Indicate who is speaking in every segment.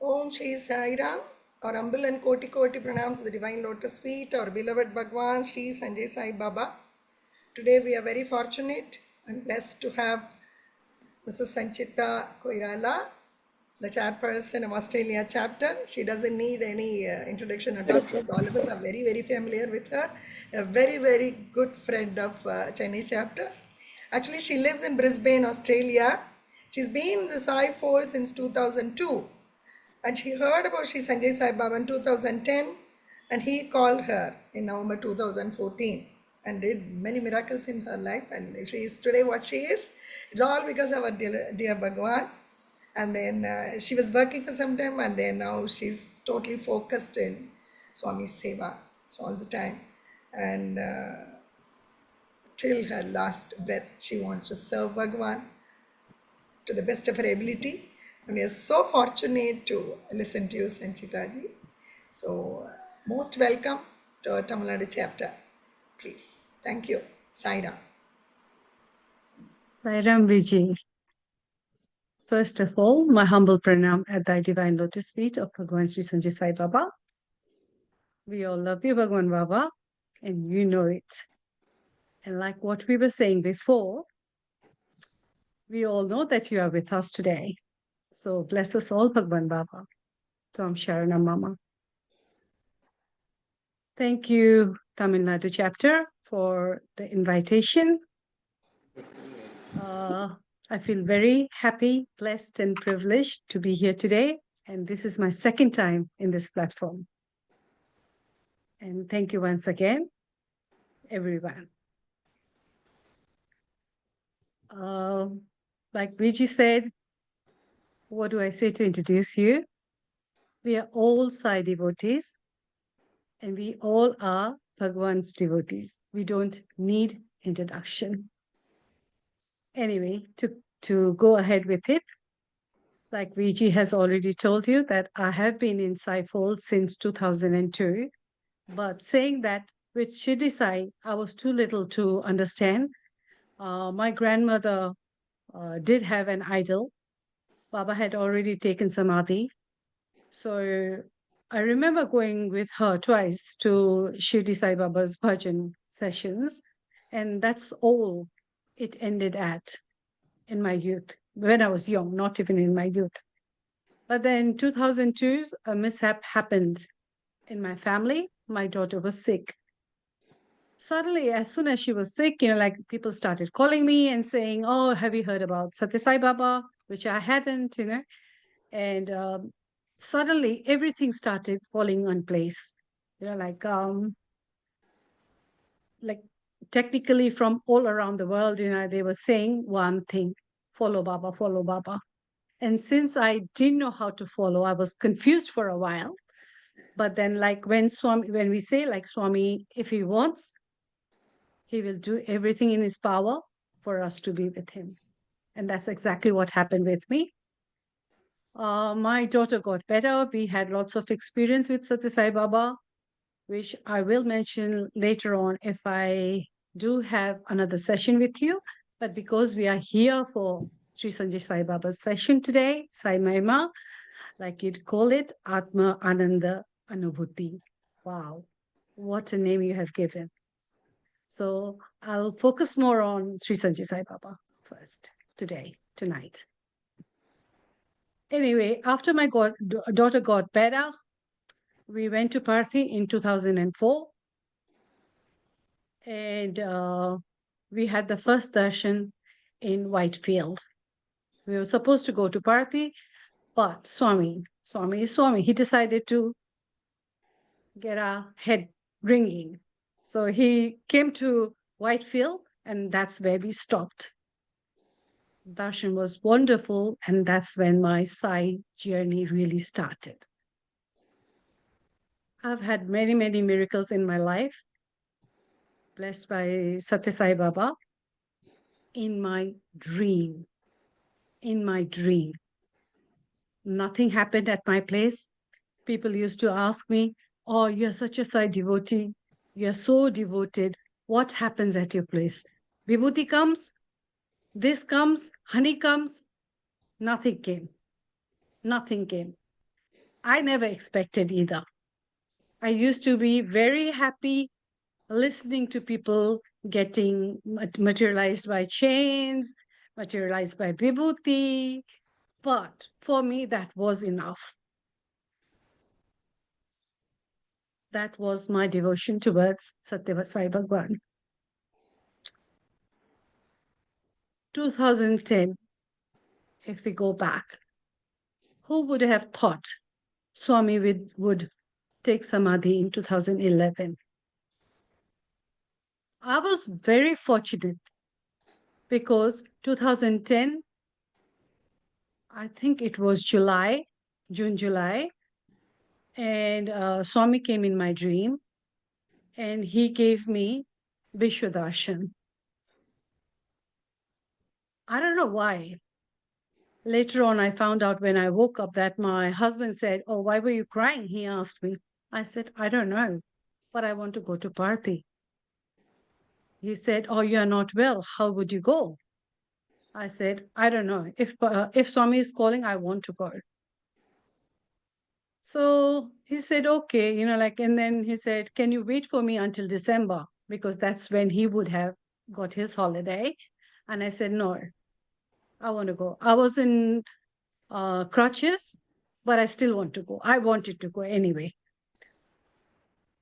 Speaker 1: Om Shri Sairam, our humble and koti pranams to the Divine Lotus feet, our beloved Bhagawan, Shri Sanjay Sai Baba. Today we are very fortunate and blessed to have Mrs. Sanchita Koirala, the chairperson of Australia Chapter. She doesn't need any introduction at all because all of us are very, very familiar with her. A very, very good friend of Chennai Chapter. Actually, she lives in Brisbane, Australia. She's been in the Sai fold since 2002. And she heard about Shri Sanjay Sai Baba in 2010, and he called her in November 2014 and did many miracles in her life. And she is today what she is. It's all because of our dear Bhagawan. And then she was working for some time, and then now she's totally focused in Swami Sewa. So all the time. And till her last breath, she wants to serve Bhagawan to the best of her ability. And we are so fortunate to listen to you, Sanchita ji. So, most welcome to our Tamil Nadu Chapter. Please. Thank you. Sairam.
Speaker 2: Sairam Vijay. First of all, my humble pranam at thy divine lotus feet of Bhagawan Sri Sanjay Sai Baba. We all love you, Bhagawan Baba, and you know it. And like what we were saying before, we all know that you are with us today. So bless us all, Bhagawan Baba. Tam Sharanam Mama. Thank you, Tamil Nadu Chapter, for the invitation. I feel very happy, blessed, and privileged to be here today. And this is my second time in this platform. And thank you once again, everyone. Like Viji said, what do I say to introduce you? We are all Sai devotees, and we all are Bhagawan's devotees. We don't need introduction. Anyway, to go ahead with it, like Viji has already told you that I have been in Sai fold since 2002, but saying that with Shirdi Sai, I was too little to understand. My grandmother did have an idol. Baba had already taken Samadhi. So I remember going with her twice to Shirdi Sai Baba's bhajan sessions, and that's all it ended at in my youth, when I was young, not even in my youth. But then 2002, a mishap happened in my family. My daughter was sick. Suddenly, as soon as she was sick, like people started calling me and saying, "Oh, have you heard about Satya Sai Baba?" Which I hadn't, and suddenly everything started falling on place. Like technically from all around the world, they were saying one thing: follow Baba, follow Baba. And since I didn't know how to follow, I was confused for a while. But then, like when we say, like, Swami, if he wants, he will do everything in his power for us to be with him. And that's exactly what happened with me. My daughter got better. We had lots of experience with Satya Sai Baba, which I will mention later on if I do have another session with you. But because we are here for Sri Sanjay Sai Baba's session today, Sai Mahima, like you'd call it, Atma Ananda Anubhuti. Wow, what a name you have given. So I'll focus more on Sri Sanjay Sai Baba first tonight. Anyway, after my daughter got better, we went to Parthi in 2004. And we had the first darshan in Whitefield. We were supposed to go to Parthi, but Swami is Swami. He decided to get our head ringing. So he came to Whitefield, and that's where we stopped. Darshan was wonderful, and that's when my Sai journey really started. I've had many, many miracles in my life, blessed by Satya Sai Baba. In my dream, nothing happened at my place. People used to ask me, "Oh, you're such a Sai devotee. You're so devoted. What happens at your place? Vibhuti comes, this comes, honey comes." Nothing came. I never expected either. I used to be very happy listening to people getting materialized by chains, materialized by vibhuti. But for me, that was enough. That was my devotion towards Satya Sai Bhagwan. 2010, if we go back, who would have thought Swami would take Samadhi in 2011? I was very fortunate because 2010, I think it was June, July, and Swami came in my dream and he gave me Vishwadarshan. I don't know why. Later on, I found out when I woke up that my husband said, "Oh, why were you crying?" He asked me. I said, "I don't know, but I want to go to Parthi." He said, "Oh, you are not well. How would you go?" I said, "I don't know. If Swami is calling, I want to go." So he said, "Okay," and then he said, "Can you wait for me until December?" Because that's when he would have got his holiday. And I said, "No, I want to go." I was in crutches, but I still want to go. I wanted to go anyway.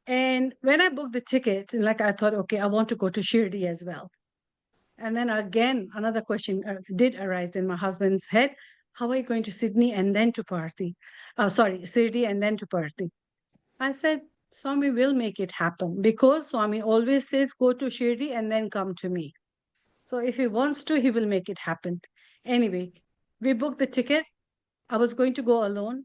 Speaker 2: And when I booked the ticket, I thought, okay, I want to go to Shirdi as well. And then again, another question did arise in my husband's head. How are you going to Sydney and then to Parthi? Shirdi and then to Parthi. I said, Swami will make it happen because Swami always says, go to Shirdi and then come to me. So if he wants to, he will make it happen. Anyway, we booked the ticket. I was going to go alone.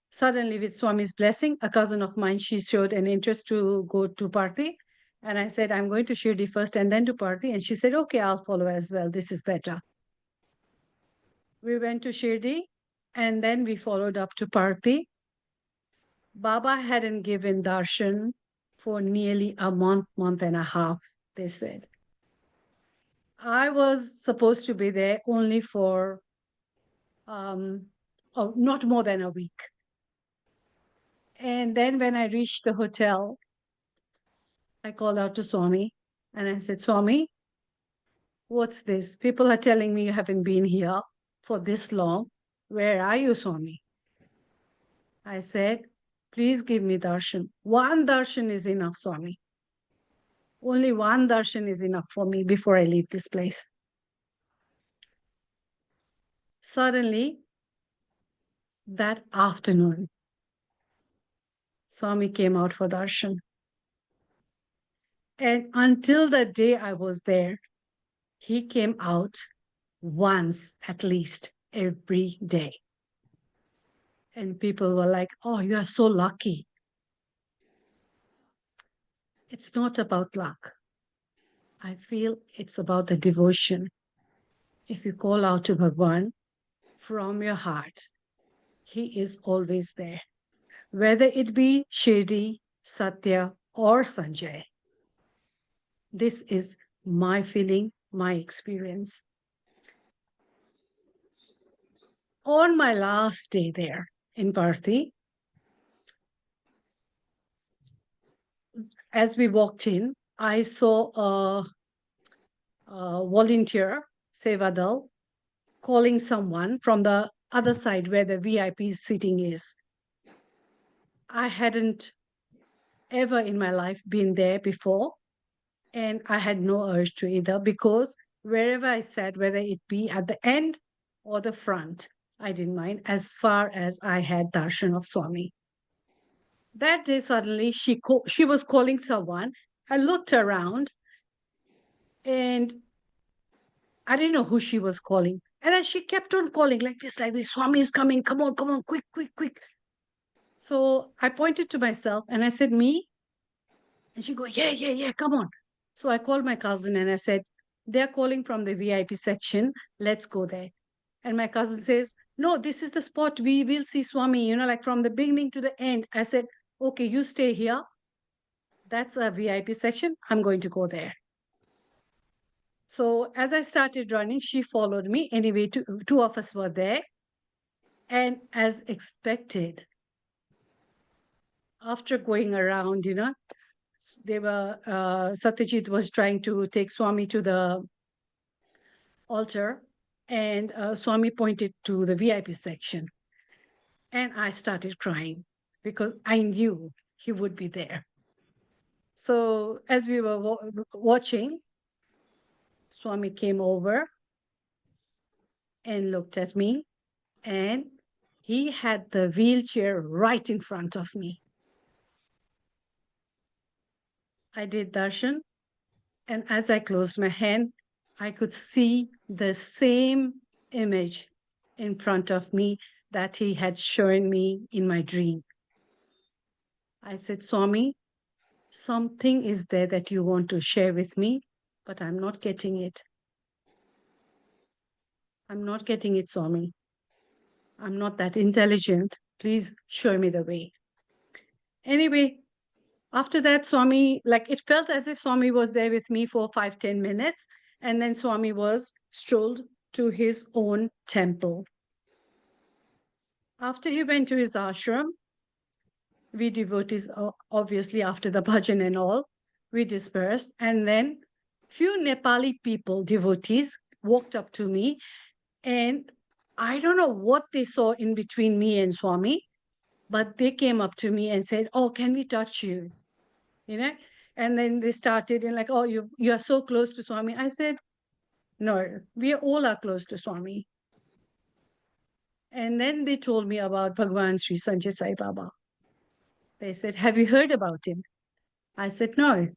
Speaker 2: Suddenly, with Swami's blessing, a cousin of mine, she showed an interest to go to Parthi. And I said, I'm going to Shirdi first and then to Parthi. And she said, okay, I'll follow as well. This is better. We went to Shirdi and then we followed up to Parthi. Baba hadn't given darshan for nearly a month and a half, they said. I was supposed to be there only for not more than a week. And then when I reached the hotel, I called out to Swami and I said, Swami, what's this? People are telling me you haven't been here for this long. Where are you, Swami? I said, please give me darshan. One darshan is enough, Swami. Only one darshan is enough for me before I leave this place. Suddenly, that afternoon, Swami came out for darshan. And until the day I was there, he came out once at least every day. And people were like, oh, you are so lucky. It's not about luck. I feel it's about the devotion. If you call out to Bhagawan from your heart, he is always there. Whether it be Shirdi, Satya, or Sanjay. This is my feeling, my experience. On my last day there in Parthi, as we walked in, I saw a volunteer, Sewa, calling someone from the other side where the VIP sitting is. I hadn't ever in my life been there before, and I had no urge to either because wherever I sat, whether it be at the end or the front, I didn't mind as far as I had darshan of Swami. That day, suddenly, she was calling someone. I looked around and I didn't know who she was calling. And then she kept on calling like this, Swami is coming. Come on, quick, quick, quick. So I pointed to myself and I said, me? And she go, yeah, come on. So I called my cousin and I said, they're calling from the VIP section. Let's go there. And my cousin says, no, this is the spot. We will see Swami, from the beginning to the end. I said, okay, you stay here. That's a VIP section. I'm going to go there. So as I started running, she followed me. Anyway, two of us were there. And as expected, after going around, Satyajit was trying to take Swami to the altar, and Swami pointed to the VIP section. And I started crying because I knew he would be there. So as we were watching, Swami came over and looked at me, and he had the wheelchair right in front of me. I did darshan, and as I closed my hand, I could see the same image in front of me that he had shown me in my dream. I said, Swami, something is there that you want to share with me, but I'm not getting it. I'm not getting it, Swami. I'm not that intelligent. Please show me the way. Anyway, after that, Swami, like it felt as if Swami was there with me for 5-10 minutes. And then Swami was strolled to his own temple. After he went to his ashram, we devotees, obviously after the bhajan and all, we dispersed. And then few Nepali people, devotees, walked up to me, and I don't know what they saw in between me and Swami, but they came up to me and said, oh, can we touch you? And then they started and like, oh, you are so close to Swami. I said, no, we all are close to Swami. And then they told me about Bhagawan Sri Sanjay Sai Baba. They said, have you heard about him? I said, no.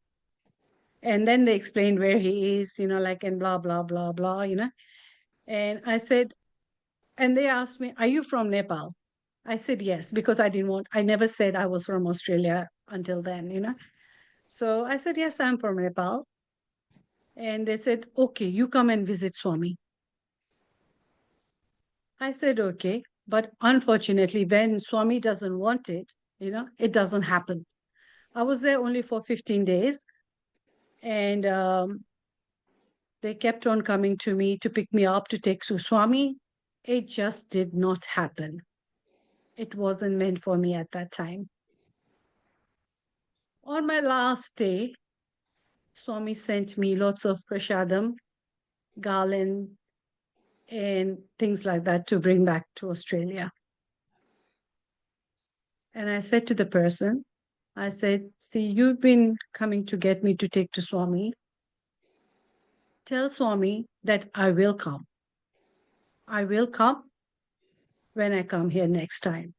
Speaker 2: And then they explained where he is, and blah, blah, blah, blah, And I said, and they asked me, are you from Nepal? I said, yes, because I never said I was from Australia until then, So I said, yes, I'm from Nepal. And they said, okay, you come and visit Swami. I said, okay. But unfortunately, when Swami doesn't want it, it doesn't happen. I was there only for 15 days. And they kept on coming to me to pick me up to take to Swami. It just did not happen. It wasn't meant for me at that time. On my last day, Swami sent me lots of prasadam, garland, and things like that to bring back to Australia. And I said to the person, I said, see, you've been coming to get me to take to Swami. Tell Swami that I will come. I will come when I come here next time.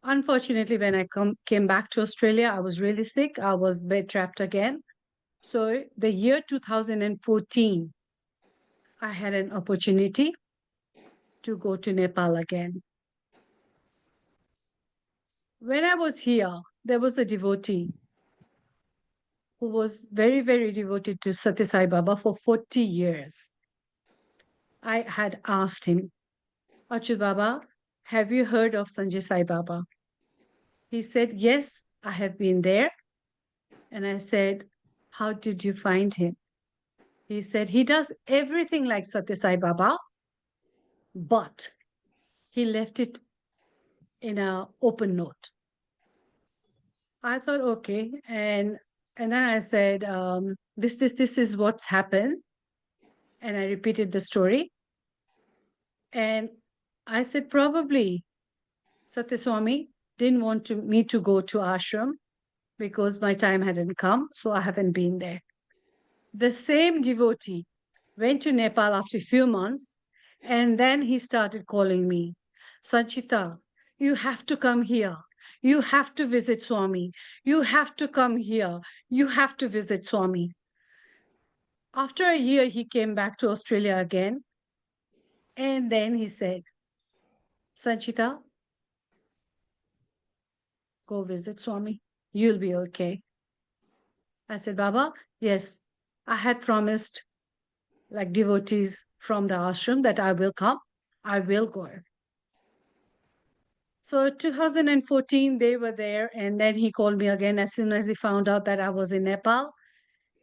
Speaker 2: Unfortunately, when I came back to Australia, I was really sick. I was bed trapped again. So the year 2014, I had an opportunity to go to Nepal again. When I was here, there was a devotee who was very, very devoted to Sathya Sai Baba for 40 years. I had asked him, Achut Baba, have you heard of Sanjay Sai Baba? He said, yes, I have been there. And I said, how did you find him? He said, he does everything like Sathya Sai Baba, but he left it in an open note. I thought, okay. And then I said, this is what's happened. And I repeated the story. And I said, probably Satya Swami didn't want me to go to ashram because my time hadn't come, so I haven't been there. The same devotee went to Nepal after a few months, and then he started calling me, Sanchita, you have to come here. You have to visit Swami. You have to come here. You have to visit Swami. After a year, he came back to Australia again. And then he said, Sanchita, go visit Swami. You'll be okay. I said, Baba, yes, I had promised like devotees from the ashram that I will come. I will go. So 2014, they were there. And then he called me again as soon as he found out that I was in Nepal.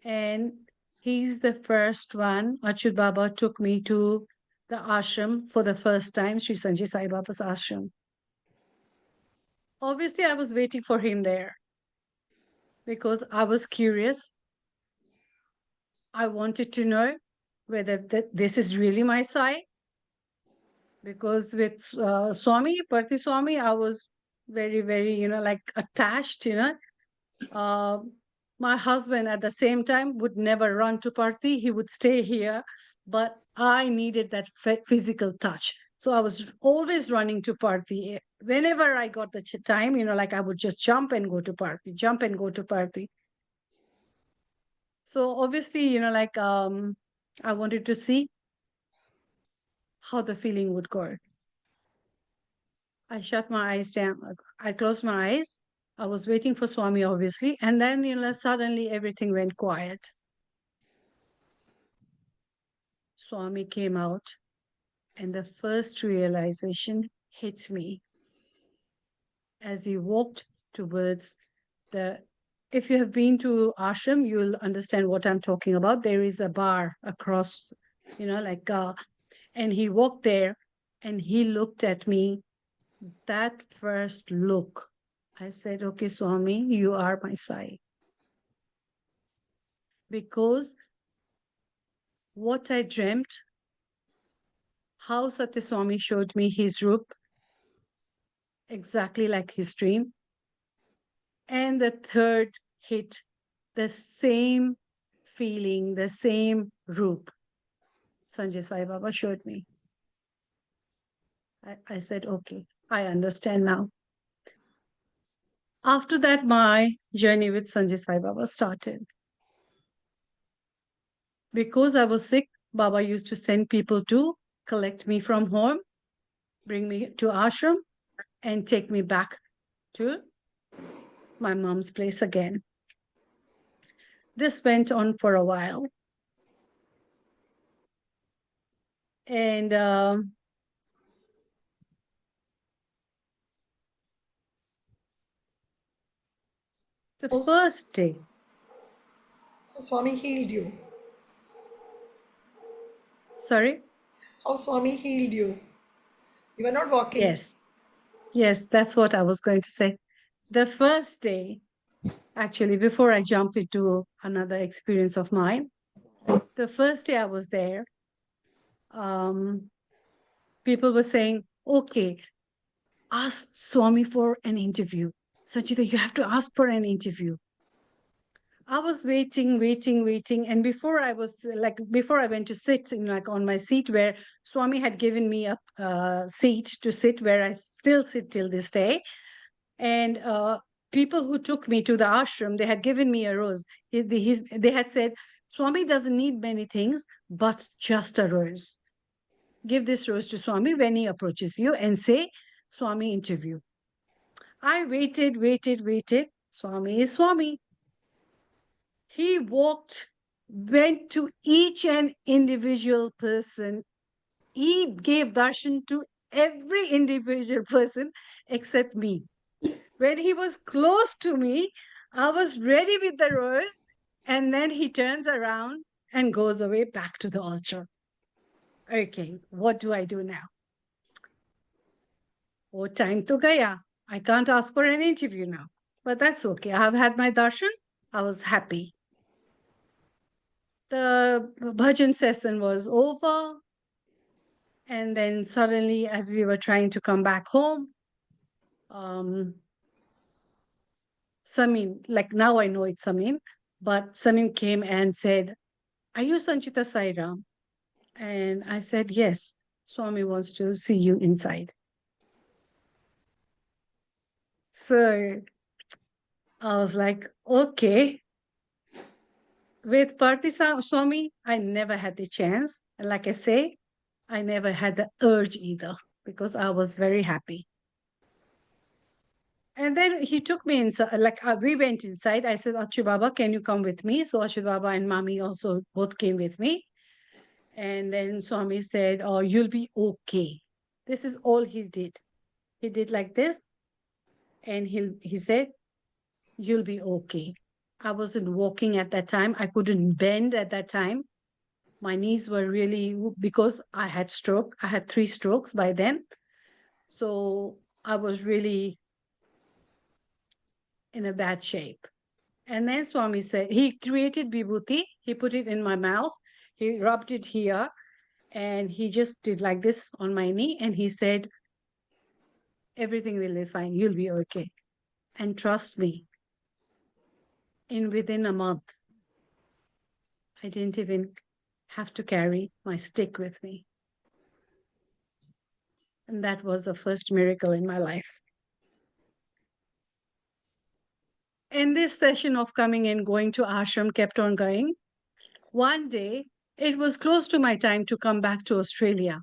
Speaker 2: And he's the first one. Achut Baba took me to the ashram for the first time, Sri Sanjay Sai Baba's ashram. Obviously, I was waiting for him there because I was curious. I wanted to know whether this is really my Sai. Because with Parthi Swami, I was very, very, like attached, Uh, my husband at the same time would never run to Parthi. He would stay here, but I needed that physical touch. So I was always running to Parthi. Whenever I got the time, like I would just jump and go to Parthi, jump and go to Parthi. So obviously, I wanted to see how the feeling would go. I shut my eyes down. I closed my eyes. I was waiting for Swami, obviously. And then, suddenly everything went quiet. Swami came out, and the first realization hit me as he walked towards the. If you have been to ashram, you'll understand what I'm talking about. There is a bar across, and he walked there and he looked at me. That first look, I said, okay, Swami, you are my Sai. Because what I dreamt, how Satya Swami showed me his roop, exactly like his dream. And the third hit, the same feeling, the same roop Sanjay Sai Baba showed me. I said, okay, I understand now. After that, my journey with Sanjay Sai Baba started. Because I was sick, Baba used to send people to collect me from home, bring me to ashram, and take me back to my mom's place again. This went on for a while. And the first day,
Speaker 1: How Swami healed you.
Speaker 2: sorry?
Speaker 1: How Swami healed you. You were not walking.
Speaker 2: Yes, that's what I was going to say. The first day, actually, before I jump into another experience of mine, the first day I was there, people were saying, okay, ask Swami for an interview. Sanchita, you have to ask for an interview. I was waiting. And before I went to sit on my seat where Swami had given me a seat to sit, where I still sit till this day. And people who took me to the ashram, they had given me a rose. They had said, Swami doesn't need many things, but just a rose. Give this rose to Swami when he approaches you and say, Swami interview. I waited. Swami is Swami. He went to each and individual person. He gave darshan to every individual person except me. When he was close to me, I was ready with the rose, and then he turns around and goes away back to the altar. Okay, what do I do now? Oh, time to gaya. I can't ask for an interview now, but that's okay. I have had my darshan. I was happy. The bhajan session was over. And then suddenly, as we were trying to come back home, Samim, like now I know it's Samim, but Samim came and said, are you Sanchita Sairam? And I said, yes, Swami wants to see you inside. So I was like, okay. With Parthi Swami, I never had the chance. And like I say, I never had the urge either because I was very happy. And then he took me inside, we went inside. I said, Achu Baba, can you come with me? So Achu Baba and Mami also both came with me. And then Swami said, oh, you'll be okay. This is all he did. He did like this. And he said, you'll be okay. I wasn't walking at that time. I couldn't bend at that time. My knees were really, because I had stroke. I had 3 strokes by then. So I was really in a bad shape. And then Swami said, he created vibhuti, he put it in my mouth, he rubbed it here, and he just did like this on my knee, and he said, everything will be fine, you'll be okay. And trust me, within a month, I didn't even have to carry my stick with me. And that was the first miracle in my life. And this session of coming and going to ashram kept on going. One day, it was close to my time to come back to Australia.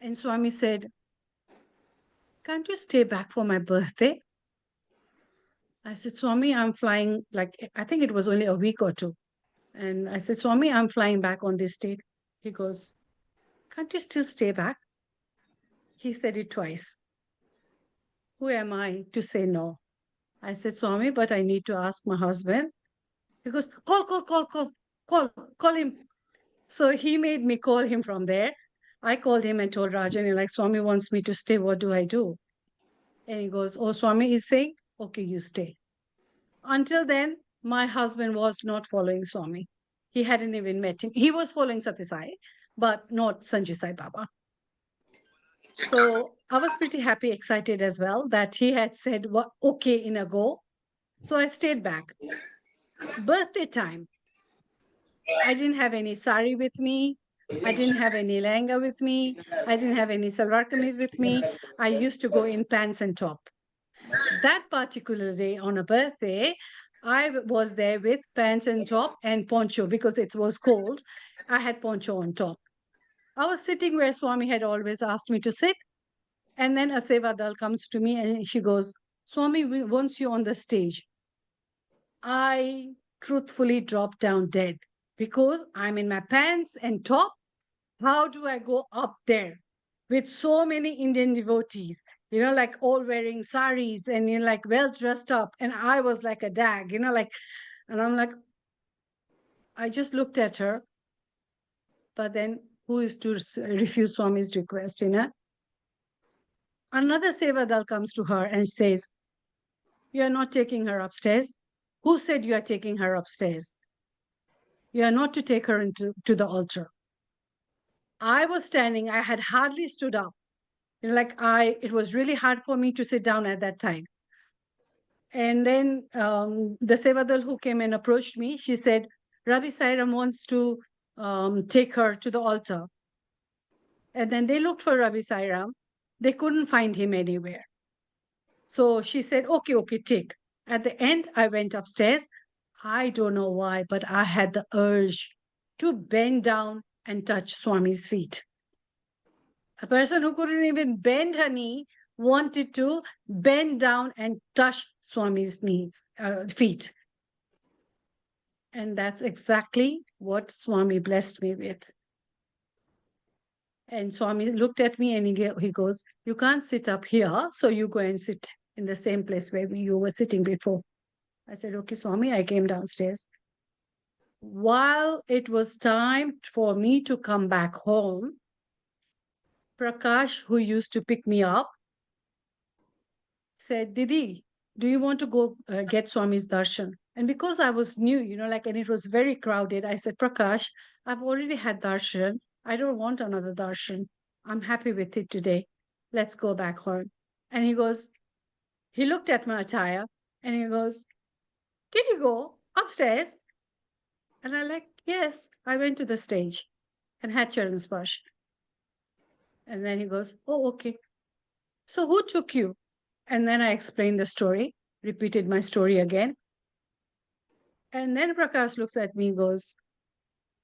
Speaker 2: And Swami said, can't you stay back for my birthday? I said, Swami, I'm flying, like, I think it was only a week or two. And I said, Swami, I'm flying back on this date. He goes, can't you still stay back? He said it twice. Who am I to say no? I said, Swami, but I need to ask my husband. He goes, call him. So he made me call him from there. I called him and told Rajan, like, Swami wants me to stay. What do I do? And he goes, oh, Swami is saying, okay, you stay. Until then, my husband was not following Swami. He hadn't even met him. He was following Sathya Sai, but not Sanjay Sai Baba. So I was pretty happy, excited as well that he had said, well, okay, in a go. So I stayed back. Birthday time. I didn't have any sari with me. I didn't have any lehenga with me. I didn't have any salwar kameez with me. I used to go in pants and top. That particular day on a birthday, I was there with pants and top and poncho because it was cold. I had poncho on top. I was sitting where Swami had always asked me to sit. And then a Sewa Dal comes to me and she goes, Swami wants you on the stage. I truthfully dropped down dead because I'm in my pants and top. How do I go up there with so many Indian devotees, like all wearing saris and, like well dressed up. And I was like a dag, and I'm like, I just looked at her. But then who is to refuse Swami's request, Another Seva Dal comes to her and says, you are not taking her upstairs. Who said you are taking her upstairs? You are not to take her to the altar. I was standing, I had hardly stood up. It was really hard for me to sit down at that time. And then the Sevadal who came and approached me, she said, Rabbi Sairam wants to take her to the altar. And then they looked for Rabbi Sairam. They couldn't find him anywhere. So she said, okay, take. At the end, I went upstairs. I don't know why, but I had the urge to bend down and touch Swami's feet. A person who couldn't even bend her knee wanted to bend down and touch Swami's feet. And that's exactly what Swami blessed me with. And Swami looked at me and he goes, you can't sit up here, so you go and sit in the same place where you were sitting before. I said, okay, Swami, I came downstairs. While it was time for me to come back home, Prakash, who used to pick me up, said, Didi, do you want to go get Swami's darshan? And because I was new, and it was very crowded, I said, Prakash, I've already had darshan. I don't want another darshan. I'm happy with it today. Let's go back home. And he looked at my attire and he goes, did you go upstairs? And I'm like, yes, I went to the stage and had Charan Sparsh. And then he goes, oh, okay. So who took you? And then I explained the story, repeated my story again. And then Prakash looks at me and goes,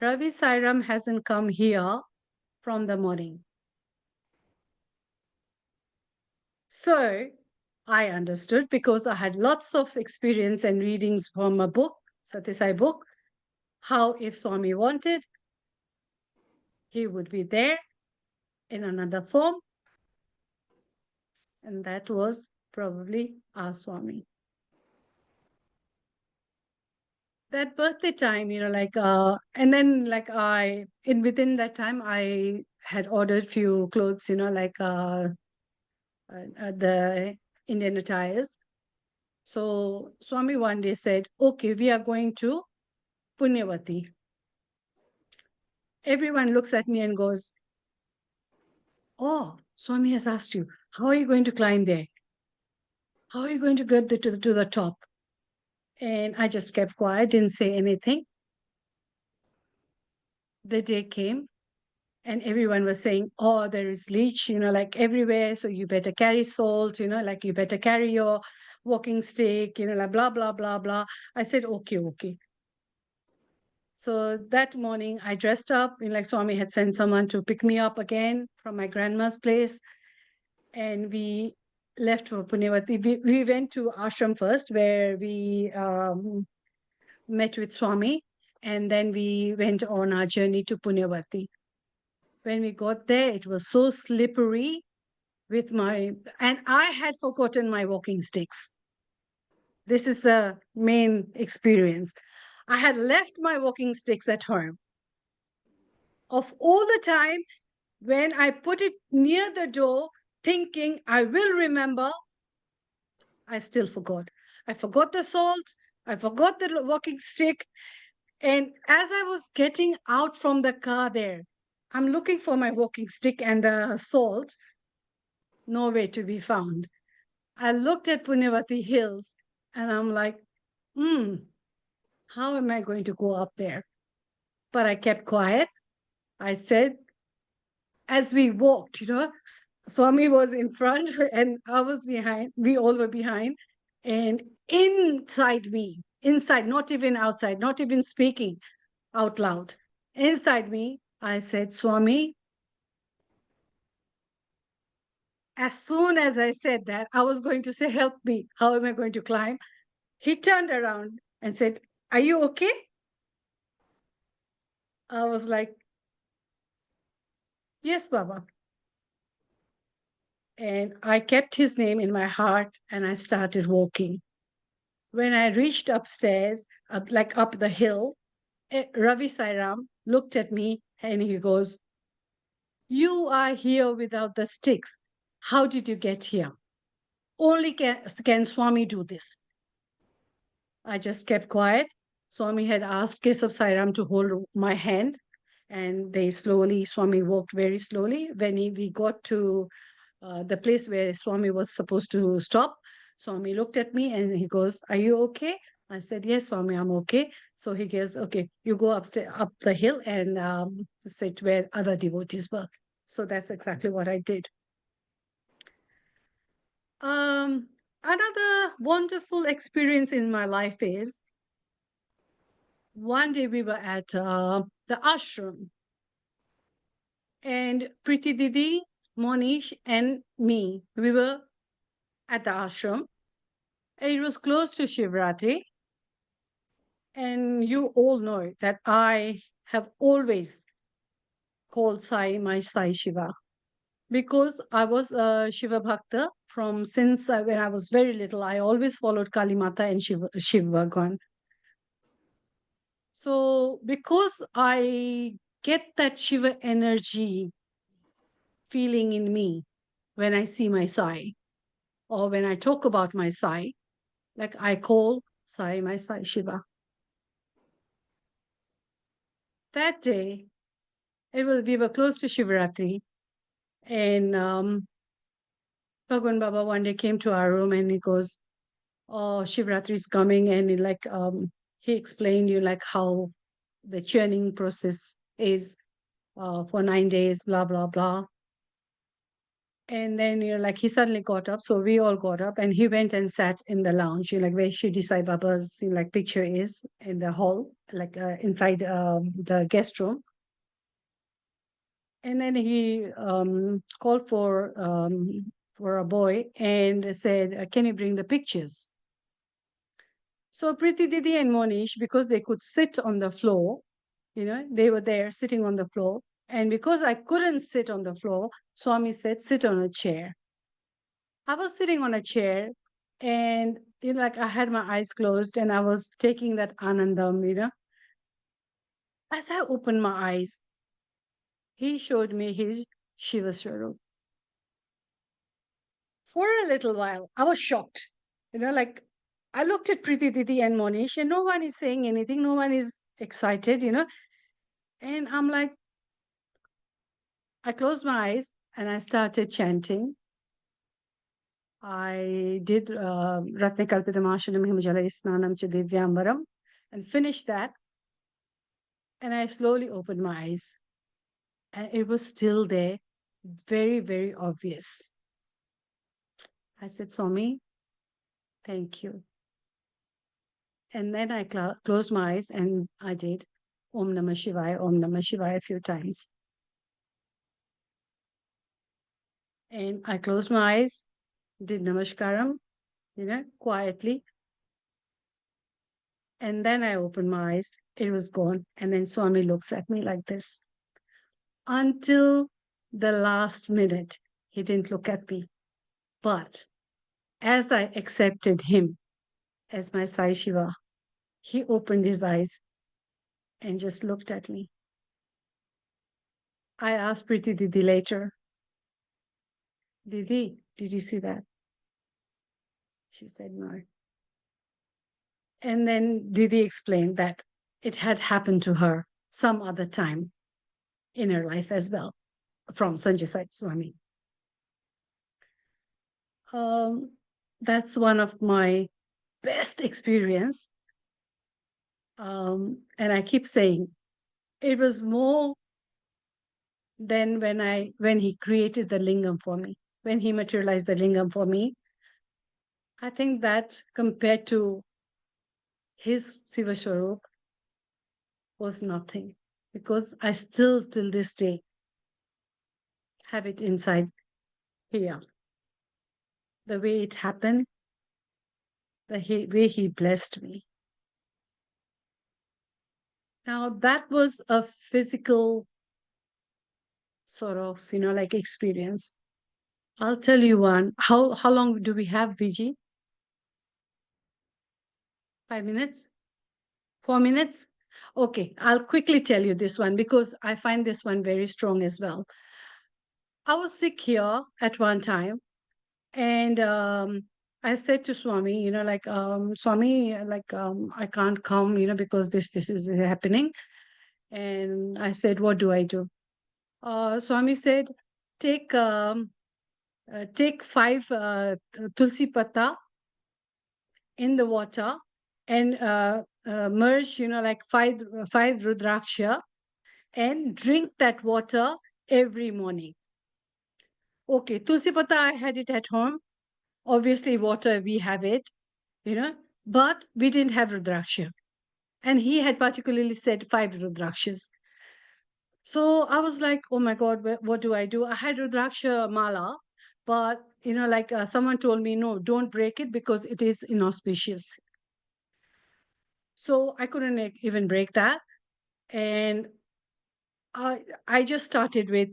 Speaker 2: Ravi Sairam hasn't come here from the morning. So I understood because I had lots of experience and readings from a book, Sathya Sai book, how if Swami wanted, he would be there in another form. And that was probably our Swami. That birthday time, and then within that time, I had ordered few clothes, the Indian attires. So Swami one day said, okay, we are going to Punyavati. Everyone looks at me and goes, oh, Swami has asked you, how are you going to climb there? How are you going to get to the top? And I just kept quiet, didn't say anything. The day came and everyone was saying, oh, there is leech, like everywhere. So you better carry salt, like you better carry your walking stick, like blah, blah, blah, blah. I said, okay, okay. So that morning I dressed up, like Swami had sent someone to pick me up again from my grandma's place. And we left for Punyavati. We went to ashram first, where we met with Swami. And then we went on our journey to Punyavati. When we got there, it was so slippery and I had forgotten my walking sticks. This is the main experience. I had left my walking sticks at home. Of all the time, when I put it near the door, thinking I will remember, I still forgot. I forgot the salt. I forgot the walking stick. And as I was getting out from the car there, I'm looking for my walking stick and the salt, nowhere to be found. I looked at Punyavati Hills and I'm like, how am I going to go up there? But I kept quiet. I said, as we walked, Swami was in front and I was behind. We all were behind. And inside, not even outside, not even speaking out loud, inside me, I said, Swami. As soon as I said that, I was going to say, help me. How am I going to climb? He turned around and said, are you okay? I was like, yes, Baba. And I kept his name in my heart and I started walking. When I reached upstairs, up the hill, Ravi Sairam looked at me and he goes, you are here without the sticks. How did you get here? Only can Swami do this. I just kept quiet. Swami had asked Kesav Sairam to hold my hand, and Swami walked very slowly. When we got to the place where Swami was supposed to stop, Swami looked at me and he goes, are you okay? I said, yes, Swami, I'm okay. So he goes, okay, you go up the hill and sit where other devotees were. So that's exactly what I did. Another wonderful experience in my life is one day we were at the ashram, and Preeti Didi, Monish, and me, we were at the ashram. It was close to Shivratri, and you all know that I have always called Sai my Sai Shiva, because I was a Shiva Bhakta from since when I was very little. I always followed Kali Mata and Shiva Bhagwan. So because I get that Shiva energy feeling in me when I see my Sai or when I talk about my Sai, like I call Sai my Sai Shiva. That day, we were close to Shivratri, and Bhagwan Baba one day came to our room and he goes, "Oh, Shivratri is coming," and he explained how the churning process is for 9 days, blah blah blah. And then he suddenly got up, so we all got up, and he went and sat in the lounge, where Shirdi Sai Baba's picture is in the hall, inside the guest room. And then he called for a boy and said, "Can you bring the pictures?" So Preeti Didi and Monish, because they could sit on the floor, they were there sitting on the floor. And because I couldn't sit on the floor, Swami said, sit on a chair. I was sitting on a chair and I had my eyes closed and I was taking that anandam. As I opened my eyes, he showed me his Shiva Swarup. For a little while, I was shocked. I looked at Preeti Didi and Monish, and no one is saying anything. No one is excited, And I'm like, I closed my eyes and I started chanting. I did Ratne Kalpitam Ashanam Himajala Snanam Cha Divyambaram and finished that. And I slowly opened my eyes. And it was still there, very, very obvious. I said, Swami, thank you. And then I closed my eyes and I did Om Namah Shivaya a few times. And I closed my eyes, did Namaskaram, quietly. And then I opened my eyes, it was gone. And then Swami looks at me like this. Until the last minute, he didn't look at me. But as I accepted him as my Sai Shiva, he opened his eyes and just looked at me. I asked Preeti Didi later, Didi, did you see that? She said no. And then Didi explained that it had happened to her some other time in her life as well, from Sanjay Swami. That's one of my best experience. And I keep saying, it was more than when he created the lingam for me, when he materialized the lingam for me. I think that compared to his Siva Swarup was nothing, because I still till this day have it inside here. The way it happened, the way he blessed me. Now that was a physical sort of, like experience. I'll tell you one. How long do we have, Viji? 5 minutes? 4 minutes? Okay, I'll quickly tell you this one because I find this one very strong as well. I was sick here at one time, and I said to Swami, Swami, I can't come, because this is happening. And I said, what do I do? Swami said, take 5 tulsi patta in the water and merge, 5 rudraksha and drink that water every morning. Okay, tulsi patta, I had it at home. Obviously, water, we have it, but we didn't have rudraksha. And he had particularly said 5 rudrakshas. So I was like, oh my God, what do I do? I had rudraksha mala, but, someone told me, no, don't break it because it is inauspicious. So I couldn't even break that. And I just started with,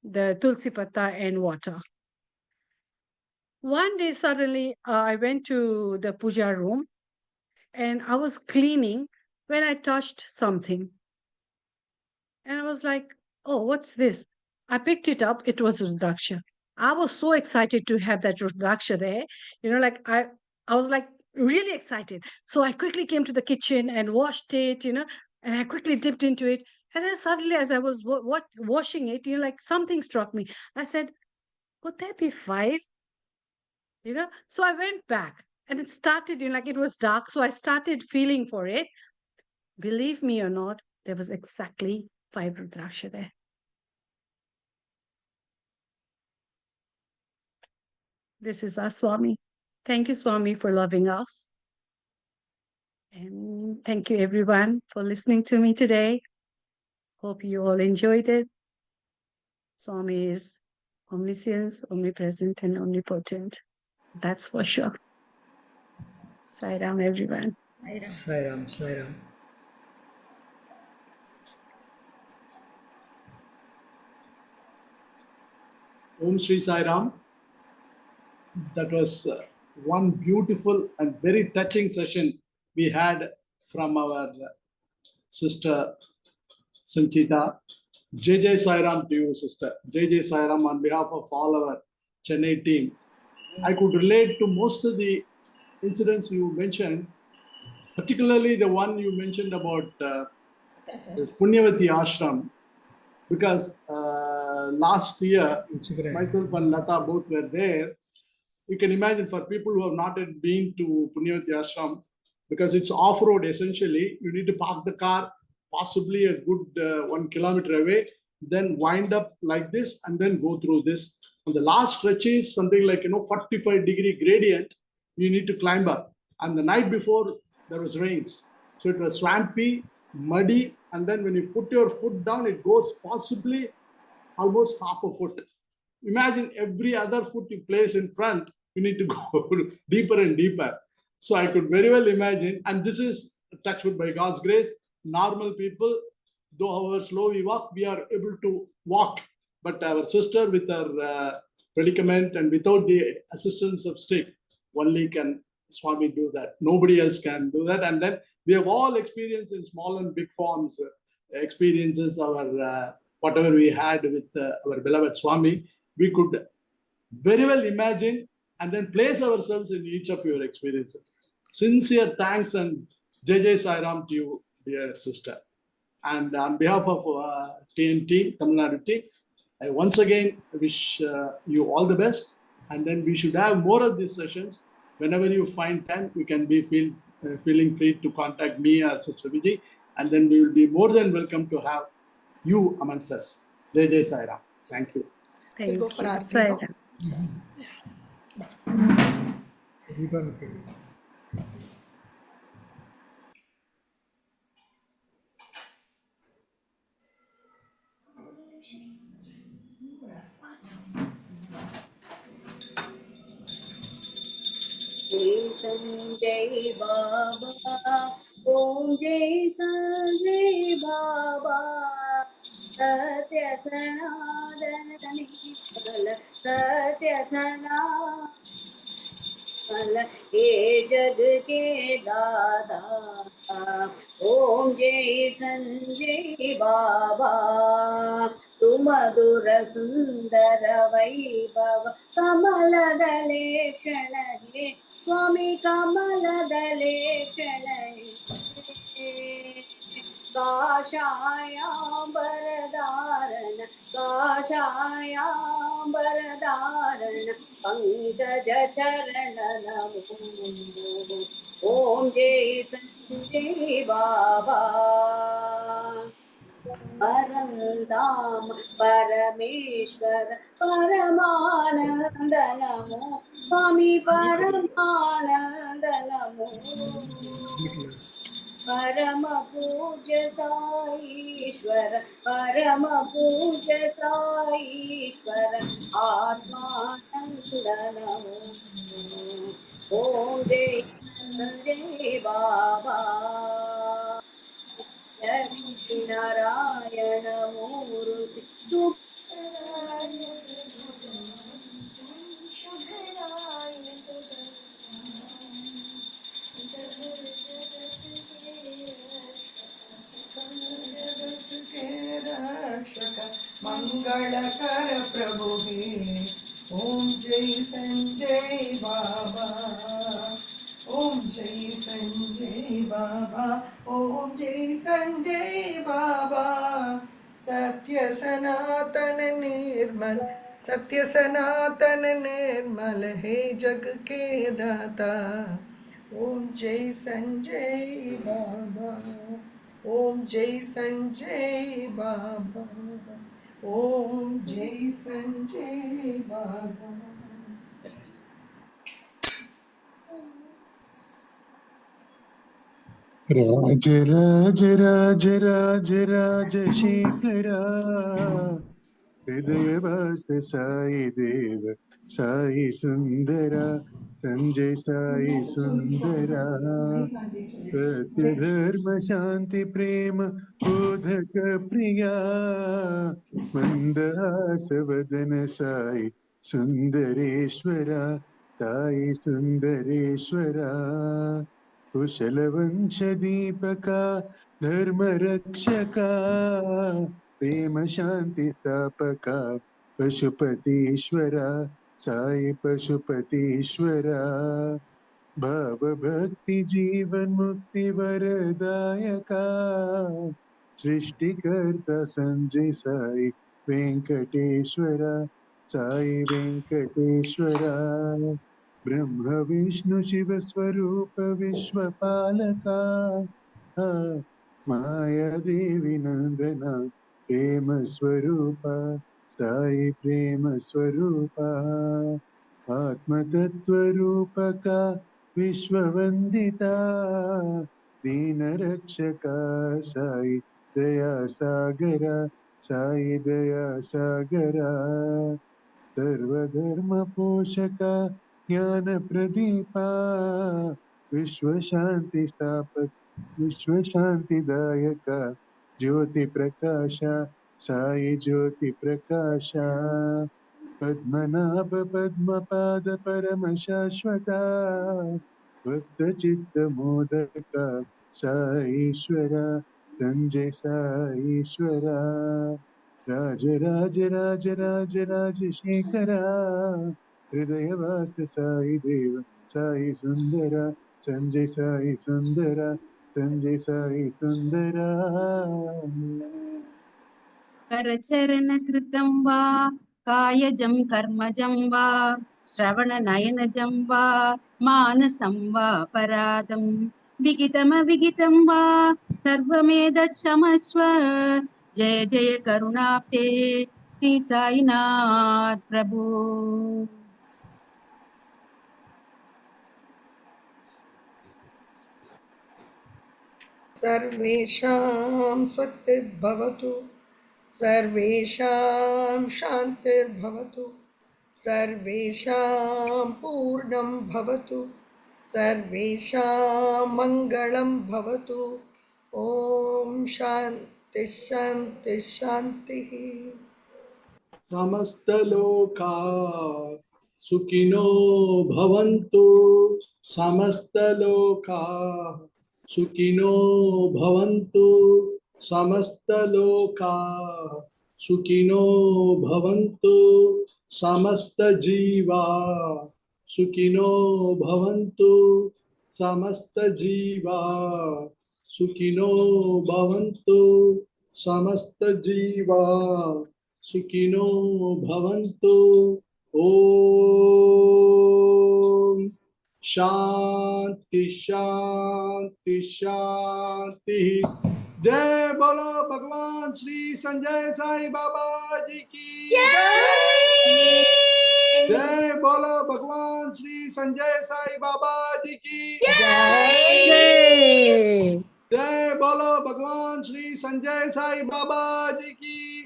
Speaker 2: the tulsi patta and water. One day, suddenly, I went to the puja room and I was cleaning when I touched something. And I was like, oh, what's this? I picked it up. It was rudraksha. I was so excited to have that rudraksha there. I was like really excited. So I quickly came to the kitchen and washed it, and I quickly dipped into it. And then suddenly, as I was washing it, something struck me. I said, would there be 5? So I went back and it started, it was dark. So I started feeling for it. Believe me or not, there was exactly 5 rudraksha there. This is our Swami. Thank you, Swami, for loving us. And thank you, everyone, for listening to me today. Hope you all enjoyed it. Swami is omniscient, omnipresent, and omnipotent. That's for sure. Sairam, everyone.
Speaker 1: Sairam, Sairam.
Speaker 3: Om Shri Sairam. That was one beautiful and very touching session we had from our sister Sanchita. Jai Sairam to you, sister. Jai Sairam on behalf of all our Chennai team. I could relate to most of the incidents you mentioned, particularly the one you mentioned about this Punyavati Ashram, because last year, myself and Lata both were there. You can imagine, for people who have not yet been to Punyavati Ashram, because it's off-road essentially, you need to park the car possibly a good 1 kilometer away, then wind up like this and then go through this. And the last stretch is something like 45-degree gradient you need to climb up. And the night before there was rains, so it was swampy, muddy, and then when you put your foot down, it goes possibly almost half a foot. Imagine every other foot you place in front, you need to go deeper and deeper. So I could very well imagine, and this is touched wood by God's grace, normal people, though however slow we walk, we are able to walk. But our sister with her predicament and without the assistance of stick, only can Swami do that. Nobody else can do that. And then we have all experienced in small and big forms, experiences, our whatever we had with our beloved Swami. We could very well imagine and then place ourselves in each of your experiences. Sincere thanks and Jai Sairam to you, dear sister. And on behalf of TN team, Tamil Nadu team, I once again wish you all the best. And then we should have more of these sessions. Whenever you find time, you can be feeling free to contact me or Sister Vijay. And then we will be more than welcome to have you amongst us. Jai Sairam. Thank you.
Speaker 2: Thank
Speaker 1: We'll
Speaker 2: you,
Speaker 1: go for our
Speaker 2: Sairam.
Speaker 4: Jai Sanjay Baba, Om Jai Sanjay Baba, Satya Sanadani Phala, Satya Sanadani Phala, Ye Jag ke Dada, Om Jai Sanjay Baba, Tumadura Sundara Vaibhava, Kamaladale Kshanahe, Swami Kamaladale Kshanahe, Kashayam Baradarana, Kashayam Baradarana, Pankaja Charana Namo, Om Jai Sanjay Baba. Parandam Parameshwar Paramananda Namo, Swami Paramananda Namo, Parama Puja Saishwara, Parama Puja Saishwara, Atmananda Namo, Om Jai Sanjay Baba. Lakshmi Narayana Murti
Speaker 1: मंगलकर प्रभु हे ओम जय संजय बाबा ओम जय संजय बाबा ओम जय संजय बाबा सत्य सनातन निर्मल हे जग के दाता ओम जय संजय बाबा ओम जय संजय बाबा ओम जय संजय बाबा
Speaker 5: राज राज राज राज राजशेखरा हृदय वास साई देव साई सुंदरा संजय साई सुंदरा सत्य धर्म शांति प्रेम बोधक प्रिया मंदहास वदन साई सुंदरेश्वरा साई सुंदरेश्वरा कुशलवंश दीपका धर्म रक्षका प्रेम शांति स्थापका पशुपतीश्वरा साई पशुपतीश्वरा भाव भक्ति जीवन मुक्ति वरदायका सृष्टिकर्ता संजय साई वेंकटेश्वरा साई वेंकटेश्वरा ब्रह्म विष्णु शिव स्वरूप विश्वपालका माया देवी नंदना प्रेम स्वरूपा साई प्रेम स्वरूपा आत्मतत्त्वरूपका विश्ववन्दिता दीनरक्षका साई दया सागरा साई दया सागरा सर्वधर्मपोषका ज्ञानप्रदीपा विश्वशान्तिस्थापक विश्वशान्तिदायका ज्योतिप्रकाशा साई ज्योतिप्रकाशा पद्मनाभ पद्मपाद परम शाश्वता भक्तचित्तमोदका साईश्वरा संजय साईश्वरा राजराज राज राज राजशेखरा हृदयवास साई देव साई सुंदरा संजय साई सुंदरा संजय साई सुंदरा
Speaker 6: करचरणकृतं वा कायजं कर्मजं वा श्रवणनयनजं वा मानसं वा परादं विगितमविगितं वा सर्वमेतत्क्षमस्व जय जय करुणाब्धे श्री साईनाथ प्रभु।
Speaker 1: सर्वेषां स्वस्तिर्भवतु, सर्वेषां शान्तिर्भवतु, सर्वेषां पूर्णं भवतु, सर्वेषां मङ्गलं भवतु। ॐ शान्ति शान्ति शान्तिः।
Speaker 3: समस्तलोका सुखिनो भवन्तु, समस्तलोका सुखिनो भवन्तु, समस्तलोका सुखिनो भवन्तु, समस्त जीवा सुखिनो भवन्तु, समस्त जीवा सुखिनो भवन्तु, समस्त जीवा सुखिनो भवन्तु। ओम शांति शांति शांति। जय बोलो भगवान श्री संजय साई बाबा जी की जय बोलो भगवान श्री संजय साई बाबा जी की जय बोलो भगवान श्री संजय साई बाबा जी की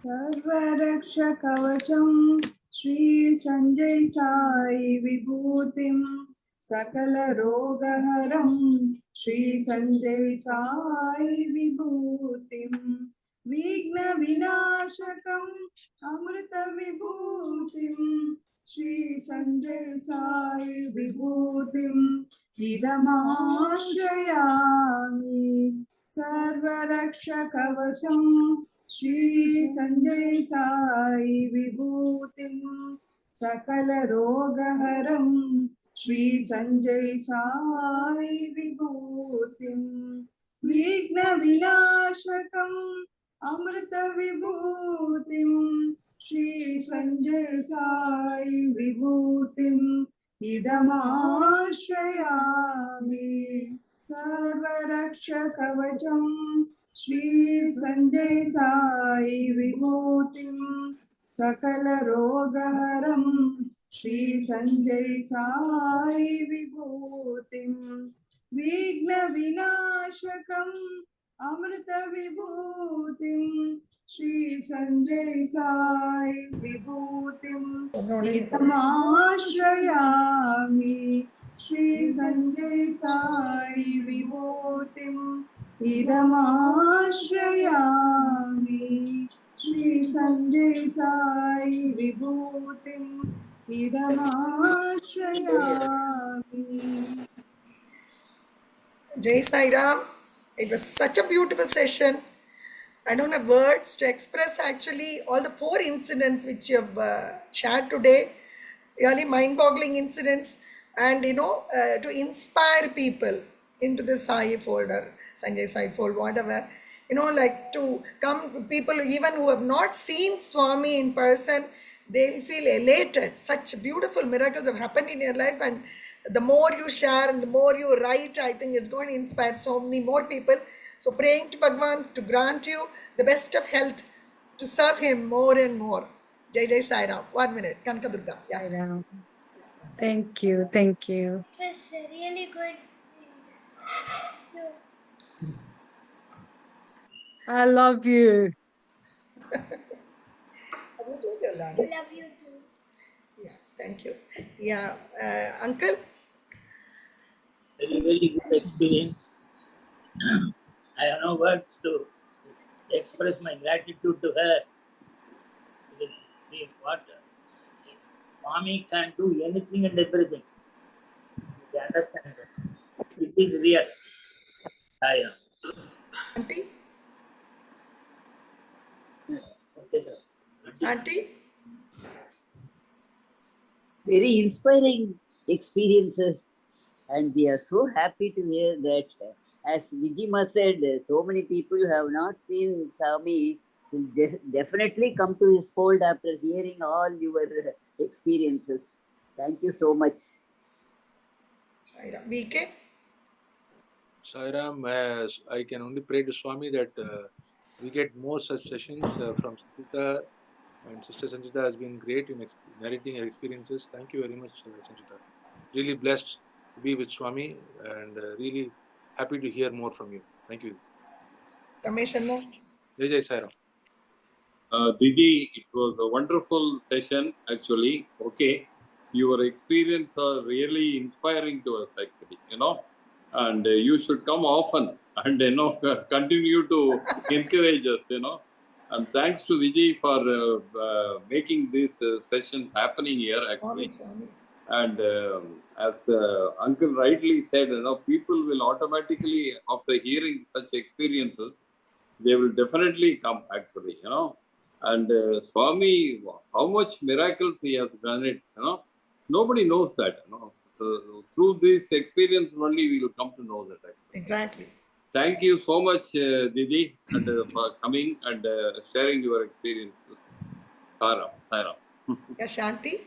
Speaker 7: सर्वरक्षकवचं Shri Sanjay Sai विभूतिं सकलरोगहरं Shri Sanjay Sai विभूतिं विघ्नविनाशकम् अमृतविभूतिं Shri Sanjay Sai विभूतिं इदमाश्रयामि। सर्वरक्षकवचं Shri Sanjay Sai विभूतिं सकलरोगहरं Shri Sanjay Sai विभूतिं विघ्नविनाशकम् अमृतविभूतिं Shri Sanjay Sai विभूतिं इदमाश्रयामि। सर्वरक्षकवचं Shri Sanjay Sai विभूतिं सकलरोगहरं Shri Sanjay Sai विभूतिं विघ्नविनाशकम् अमृतविभूतिं Shri Sanjay Sai विभूतिं इदमाश्रयामि। Shri Sanjay Sai विभूतिं इदमाश्रयामि। Shri Sanjay Sai विभूतिं इदमाश्रयामि।
Speaker 1: Jai Sairam. It was such a beautiful session. I don't have words to express actually all the 4 incidents which you have shared today. really mind-boggling incidents, and to inspire people into the Sai fold or Sanjay Sai fold, whatever, like to come, people even who have not seen Swami in person, they'll feel elated. Such beautiful miracles have happened in your life, and the more you share and the more you write, I think it's going to inspire so many more people. So praying to Bhagawan to grant you the best of health to serve him more and more. Jai Jai Sairam. 1 minute. Kanka Durga. Yeah.
Speaker 2: Sairam. Thank you. Thank you.
Speaker 8: It was really good.
Speaker 2: I love you.
Speaker 8: Love you too.
Speaker 1: Yeah. Thank you. Yeah. Uncle?
Speaker 9: Very, very good experience. I have no words to express my gratitude to her. What Swami can do anything and everything. You understand that. It is real. I
Speaker 1: Auntie?
Speaker 9: am.
Speaker 1: Auntie?
Speaker 10: Very inspiring experiences, and we are so happy to hear that. As Vijima said, so many people who have not seen Swami will definitely come to his fold after hearing all your experiences. Thank you so much.
Speaker 1: Sairam. VK?
Speaker 5: Sairam, I can only pray to Swami that we get more such sessions from Sanchita, and Sister Sanchita has been great in narrating her experiences. Thank you very much, Sanchita. Really blessed to be with Swami, and really happy to hear more from you. Thank you.
Speaker 1: Ramesh Anna?
Speaker 5: Jai Jai Sairam.
Speaker 11: Didi, it was a wonderful session actually. Okay, your experience are really inspiring to us actually, and you should come often and continue to encourage us, and thanks to Vijay for making these sessions happening here actually. And as Uncle rightly said, people will automatically, after hearing such experiences, they will definitely come actually, And Swami, how much miracles he has done it, nobody knows that, So through this experience only we will come to know that actually.
Speaker 1: Exactly.
Speaker 11: Thank you so much, Didi, and for coming and sharing your experiences. Sairam.
Speaker 1: Yeah, Shanti?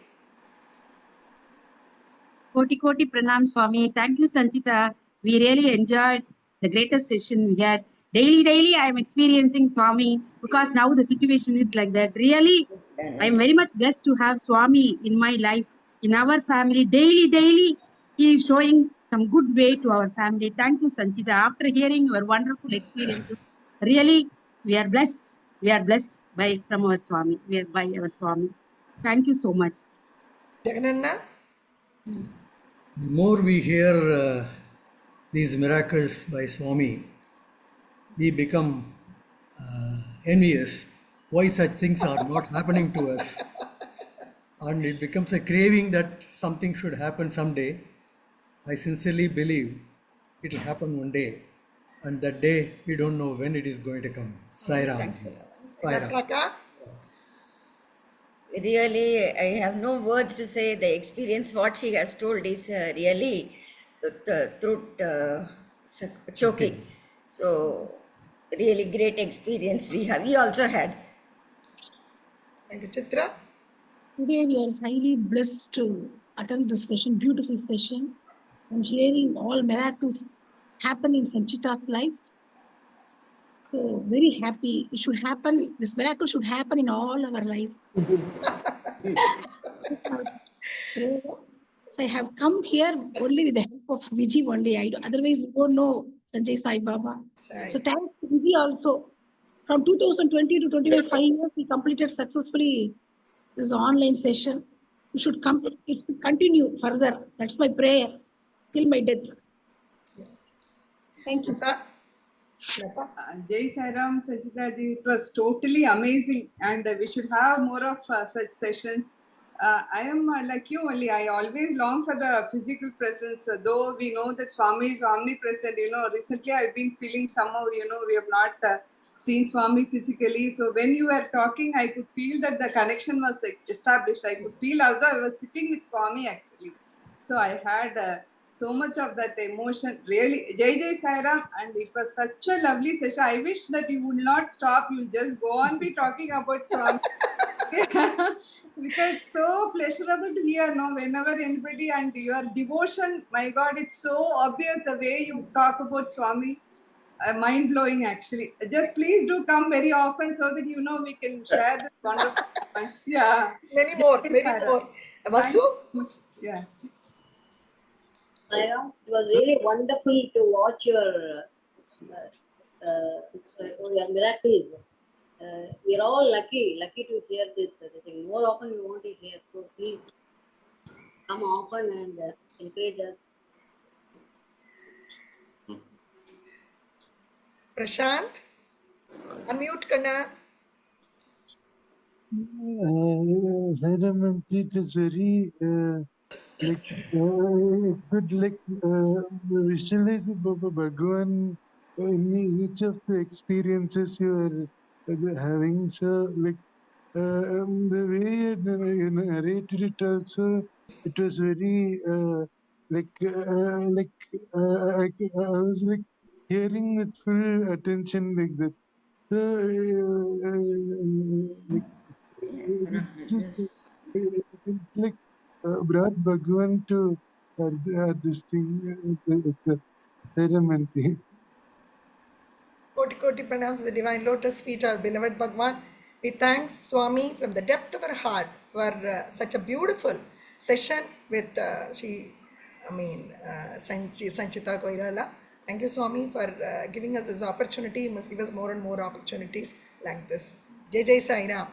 Speaker 6: Koti Pranam Swami. Thank you, Sanchita. We really enjoyed the greatest session we had. Daily, I am experiencing Swami because now the situation is like that. Really, I am very much blessed to have Swami in my life, in our family. Daily, he is showing some good way to our family. Thank you, Sanchita. After hearing your wonderful experiences, really, we are blessed. We are blessed from our Swami. We are by our Swami. Thank you so much.
Speaker 1: Jagananna?
Speaker 12: The more we hear these miracles by Swami, we become envious why such things are not happening to us. And it becomes a craving that something should happen someday. I sincerely believe it will happen one day. And that day, we don't know when it is going to come. Sairam. Sairam.
Speaker 13: Really, I have no words to say. The experience, what she has told is really the throat choking. So, really great experience we also had.
Speaker 1: Thank you, Chitra.
Speaker 14: Today we are highly blessed to attend this session, beautiful session, and hearing all miracles happen in Sanchita's life. So very happy. It should happen. This miracle should happen in all our life. I have come here only with the help of Vijay only. Otherwise, we don't know Sanjay Sai Baba. So thanks to Vijay also. From 2020 to 25 years, we completed successfully this online session. It should continue further. That's my prayer till my death. Thank you.
Speaker 7: Jai Sairam, Sanchita ji, it was totally amazing, and we should have more of such sessions. I am like you only. I always long for the physical presence, though we know that Swami is omnipresent. Recently I've been feeling somehow, we have not seen Swami physically. So when you were talking, I could feel that the connection was established. I could feel as though I was sitting with Swami actually. So I had so much of that emotion. Really, Jai Sairam, and it was such a lovely session. I wish that you would not stop. You'll just go on be talking about Swami. Because it's so pleasurable to hear, no, whenever anybody, and your devotion, my God, it's so obvious the way you talk about Swami. Mind blowing, actually. Just please do come very often so that we can share this wonderful points. Yeah.
Speaker 1: Many more. Vasu?
Speaker 7: Yeah.
Speaker 4: Sairam, it was really wonderful to watch your miracles. We are all lucky to hear this thing. More often we want to hear. So please come often and encourage us.
Speaker 1: Prashant? Unmute Kanna.
Speaker 15: Sairam, it is very good, visualize Bhagawan in each of the experiences you are having. So, the way you narrated it also, it was very I was hearing with full attention like that. So, brought Bhagavan to this thing, the ceremony.
Speaker 1: Koti Koti pranams to the divine lotus feet, our beloved Bhagawan. We thank Swami from the depth of our heart for such a beautiful session with Sanchita Koirala. Thank you, Swami, for giving us this opportunity. You must give us more and more opportunities like this. Jai Jai Sairam.